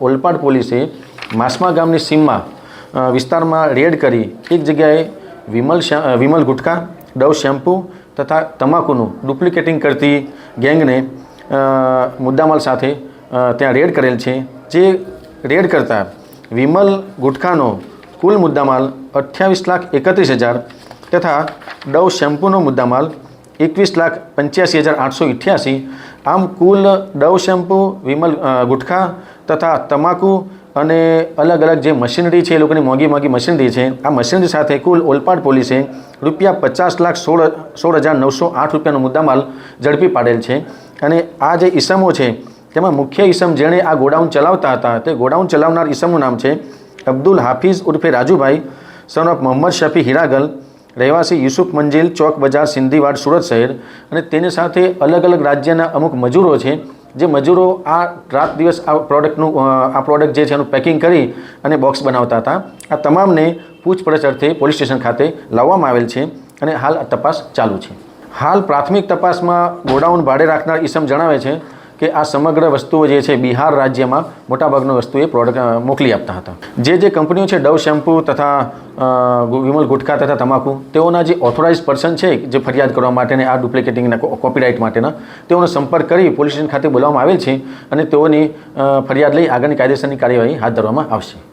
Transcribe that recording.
ઓલપાડ પોલીસે માસમા ગામની સીમમાં વિસ્તારમાં રેડ કરી એક જગ્યાએ વિમલ ગુટખા, ડવ શેમ્પૂ તથા તમાકુનું ડુપ્લિકેટિંગ કરતી ગેંગને મુદ્દામાલ સાથે ત્યાં રેડ કરેલ છે। જે રેડ કરતા વિમલ ગુટખાનો કુલ મુદ્દામાલ 28,31,000 તથા ડવ શેમ્પૂનો મુદ્દામાલ 21,85,888। આમ કુલ ડવ શેમ્પૂ, વિમલ ગુટખા તથા તમાકુ અને અલગ અલગ જે મશીનરી છે, એ લોકોની મોંઘી મશીનરી છે, આ મશીનરી સાથે કુલ ઓલપાડ પોલીસે ₹50,16,908 રૂપિયાનો મુદ્દામાલ ઝડપી પાડેલ છે। અને આ જે ઈસમો છે તેમાં મુખ્ય ઈસમ જેણે આ ગોડાઉન ચલાવતા હતા તે ગોડાઉન ચલાવનાર ઈસમનું નામ છે અબ્દુલ હાફિઝ ઉર્ફે રાજુભાઈ, સન ઓફ મોહમ્મદ શફી હીરાગલ, રહેવાસી યુસુફ મંજિલ, ચોક બજાર, સિંધીવાડ, સુરત શહેર। અને તેની સાથે અલગ અલગ રાજ્યના અમુક મજૂરો છે, જે મજૂરો આ રાત દિવસ આ પ્રોડક્ટ જે છે એનું પેકિંગ કરી અને બોક્સ બનાવતા હતા। આ તમામને પૂછપરછ અર્થે પોલીસ સ્ટેશન ખાતે લાવવામાં આવેલ છે અને હાલ તપાસ ચાલુ છે। હાલ પ્રાથમિક તપાસમાં ગોડાઉન ભાડે રાખનાર ઈસમ જણાવે છે કે આ સમગ્ર વસ્તુઓ જે છે બિહાર રાજ્યમાં મોટાભાગની વસ્તુ એ પ્રોડક્ટ મોકલી આપતા હતા। જે કંપનીઓ છે ડવ શેમ્પૂ તથા વિમલ ગુટખા તથા તમાકુ, તેઓના જે ઓથોરાઇઝ પર્સન છે જે ફરિયાદ કરવા માટેને આ ડુપ્લિકેટિંગના કોપીરાઇટ માટેના, તેઓનો સંપર્ક કરી પોલીસ સ્ટેશન ખાતે બોલાવવામાં આવેલ છે અને તેઓની ફરિયાદ લઈ આગળની કાયદેસરની કાર્યવાહી હાથ ધરવામાં આવશે।